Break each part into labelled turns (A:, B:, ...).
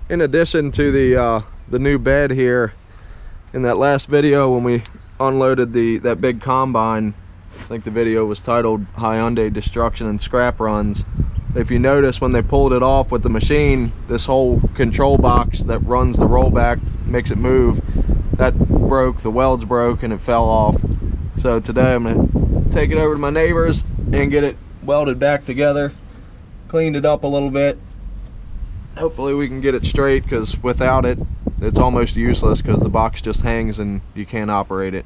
A: in addition to the new bed here, in that last video when we unloaded that big combine, I think the video was titled Hyundai Destruction and Scrap Runs. If you notice, when they pulled it off with the machine, this whole control box that runs the rollback, makes it move, that broke, the welds broke and it fell off. So today I'm gonna take it over to my neighbors and get it welded back together, cleaned it up a little bit. Hopefully we can get it straight, because without it, it's almost useless, because the box just hangs and you can't operate it.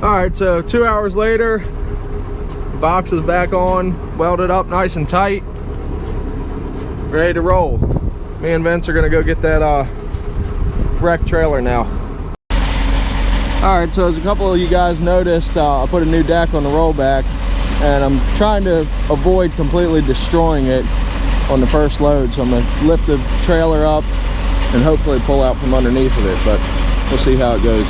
A: Alright, so 2 hours later, the box is back on, welded up nice and tight, ready to roll. Me and Vince are gonna go get that wrecked trailer now. Alright, so as a couple of you guys noticed, I put a new deck on the rollback, and I'm trying to avoid completely destroying it on the first load. So I'm gonna lift the trailer up and hopefully pull out from underneath of it, but we'll see how it goes.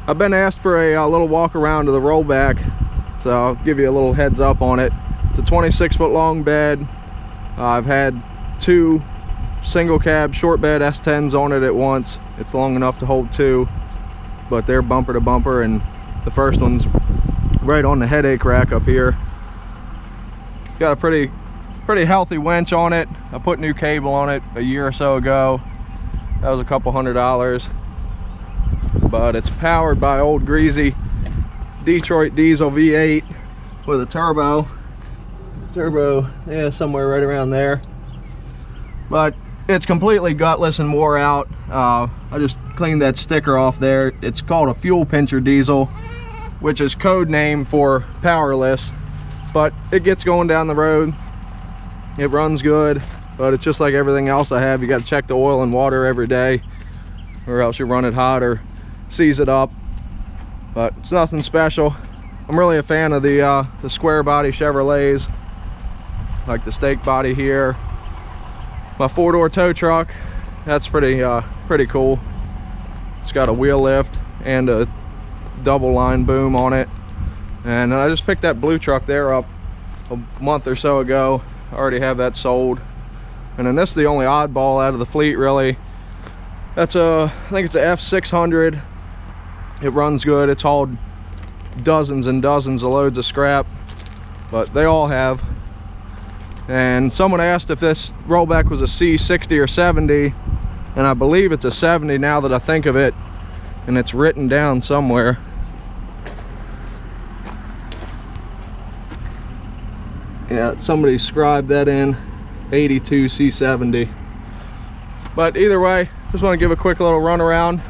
A: I've been asked for a little walk around to the rollback, so I'll give you a little heads up on it. It's a 26-foot long bed. I've had 2 single cab short bed S10s on it at once. It's long enough to hold 2, but they're bumper to bumper, and the first one's right on the headache rack up here. It's got a pretty healthy winch on it. I put new cable on it a year or so ago. That was a couple $100. But it's powered by old greasy Detroit diesel V8 with a turbo, yeah, somewhere right around there. But it's completely gutless and wore out. I just cleaned that sticker off there. It's called a fuel pincher diesel, which is code name for powerless, but it gets going down the road. It runs good, but it's just like everything else I have. You got to check the oil and water every day, or else you run it hot or seize it up. But it's nothing special. I'm really a fan of the square body Chevrolets, like the stake body here. My 4-door tow truck, that's pretty cool. It's got a wheel lift and a double line boom on it. And I just picked that blue truck there up a month or so ago. I already have that sold. And then this is the only oddball out of the fleet, really. That's I think it's a F600. It runs good. It's hauled dozens and dozens of loads of scrap, but they all have. And someone asked if this rollback was a C60 or 70, and I believe it's a 70 now that I think of it, and it's written down somewhere. Yeah, somebody scribed that in, 82 C70. But either way, just want to give a quick little run around.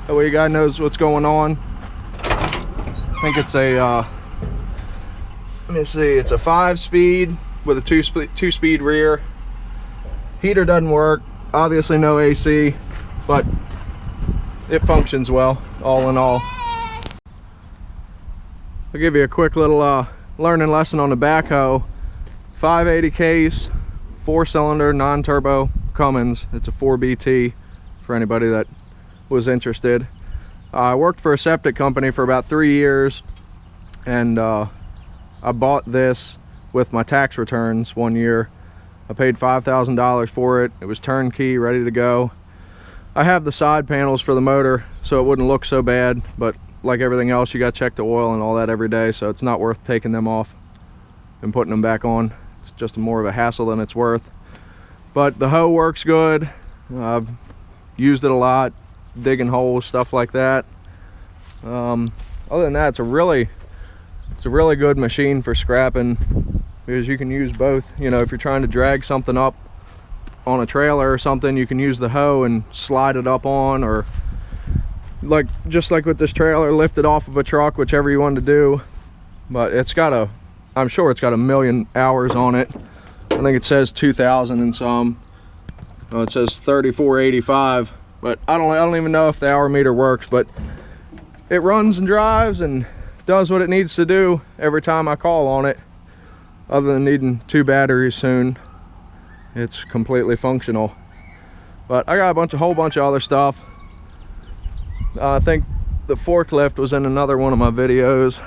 A: That way you guys knows what's going on. I think it's a, let me see, it's a 5-speed with a 2-speed rear. Heater doesn't work, obviously no AC, but it functions well, all in all. I'll give you a quick little learning lesson on the backhoe. 580 case, 4-cylinder, non-turbo Cummins. It's a 4BT for anybody that was interested. I worked for a septic company for about 3 years, and I bought this with my tax returns one year. I paid $5,000 for it. It was turnkey, ready to go. I have the side panels for the motor so it wouldn't look so bad, but like everything else, you got to check the oil and all that every day, so it's not worth taking them off and putting them back on. It's just more of a hassle than it's worth. But the hoe works good. I've used it a lot, digging holes, stuff like that. Other than that, it's a really good machine for scrapping, because you can use both. You know, if you're trying to drag something up on a trailer or something, you can use the hoe and slide it up on, or like just like with this trailer, lift it off of a truck, whichever you want to do. But it's got I'm sure it's got 1,000,000 hours on it. I think it says 2,000 and some. Oh, it says 3485, but I don't even know if the hour meter works, but it runs and drives and does what it needs to do every time I call on it. Other than needing 2 batteries soon, it's completely functional. But I got a whole bunch of other stuff. I think the forklift was in another one of my videos.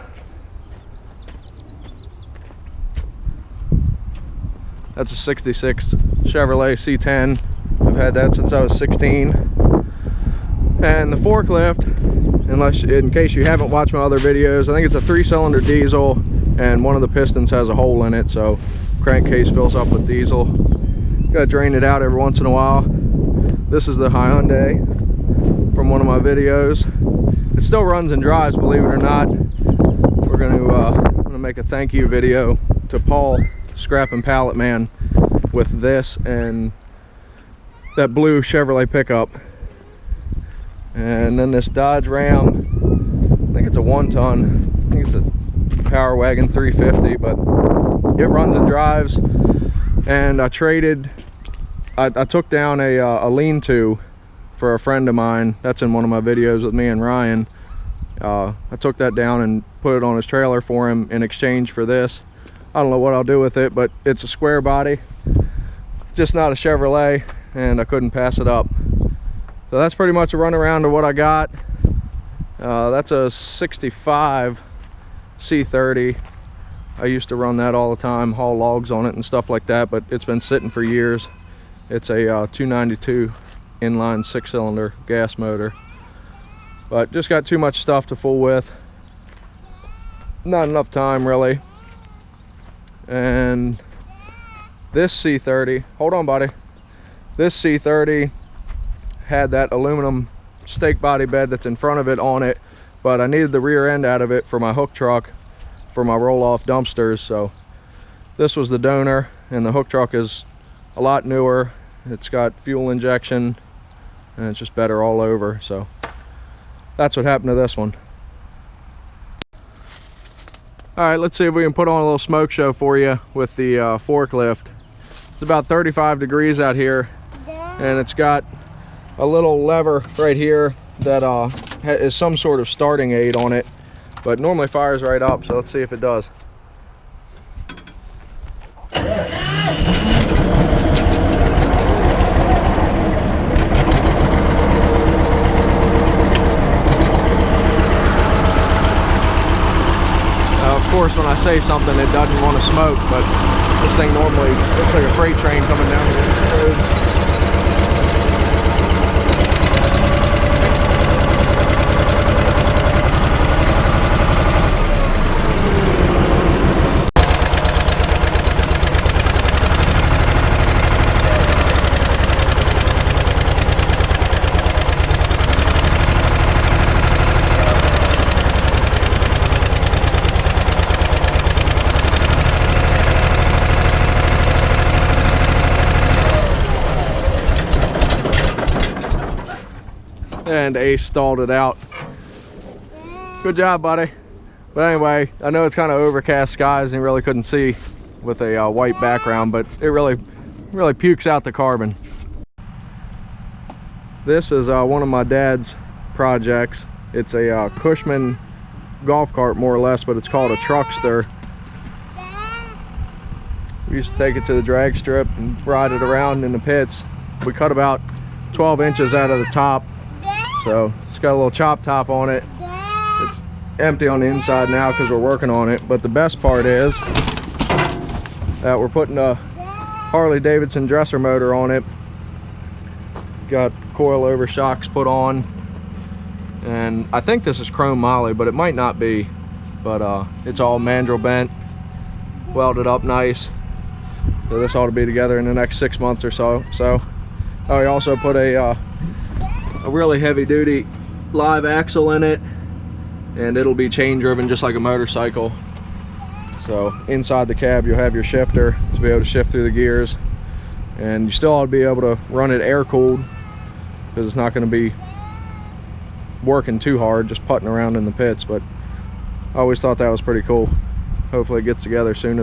A: That's a 66 Chevrolet C10. I've had that since I was 16. And the forklift, in case you haven't watched my other videos, I think it's a 3-cylinder diesel, and one of the pistons has a hole in it, so crankcase fills up with diesel. Gotta drain it out every once in a while. This is the Hyundai from one of my videos. It still runs and drives, believe it or not. We're gonna make a thank you video to Paul, Scrap and Pallet Man, with this and that blue Chevrolet pickup. And then this Dodge Ram, I think it's a 1-ton. I think it's a Power Wagon 350, but it runs and drives. And I took down a lean-to for a friend of mine. That's in one of my videos with me and Ryan. I took that down and put it on his trailer for him in exchange for this. I don't know what I'll do with it, but it's a square body, just not a Chevrolet, and I couldn't pass it up. So that's pretty much a run around of what I got. That's a 65 C30. I used to run that all the time, haul logs on it and stuff like that, but it's been sitting for years. It's a 292 inline 6-cylinder gas motor, but just got too much stuff to fool with. Not enough time really. And this C30, hold on buddy, this C30 had that aluminum stake body bed that's in front of it on it, but I needed the rear end out of it for my hook truck for my roll-off dumpsters. So this was the donor, and the hook truck is a lot newer. It's got fuel injection and it's just better all over. So that's what happened to this one. All right, let's see if we can put on a little smoke show for you with the forklift. It's about 35 degrees out here, and it's got a little lever right here that is some sort of starting aid on it, but normally fires right up. So let's see if it does. Of course, when I say something, it doesn't want to smoke, but this thing normally looks like a freight train coming down the road. And Ace stalled it out. Good job, buddy. But anyway, I know it's kind of overcast skies and you really couldn't see with a white background, but it really pukes out the carbon. This is one of my dad's projects. It's a Cushman golf cart, more or less, but it's called a truckster. We used to take it to the drag strip and ride it around in the pits. We cut about 12 inches out of the top, so it's got a little chop top on it. It's empty on the inside now because we're working on it, but the best part is that we're putting a Harley Davidson dresser motor on it. Got coilover shocks put on, and I think this is chrome moly, but it might not be. But it's all mandrel bent, welded up nice. So this ought to be together in the next 6 months or so. Oh, we also put a really heavy duty live axle in it. and it'll be chain driven just like a motorcycle. So inside the cab you'll have your shifter to be able to shift through the gears, and you still ought to be able to run it air cooled because it's not going to be working too hard just putting around in the pits. But I always thought that was pretty cool. Hopefully it gets together soon.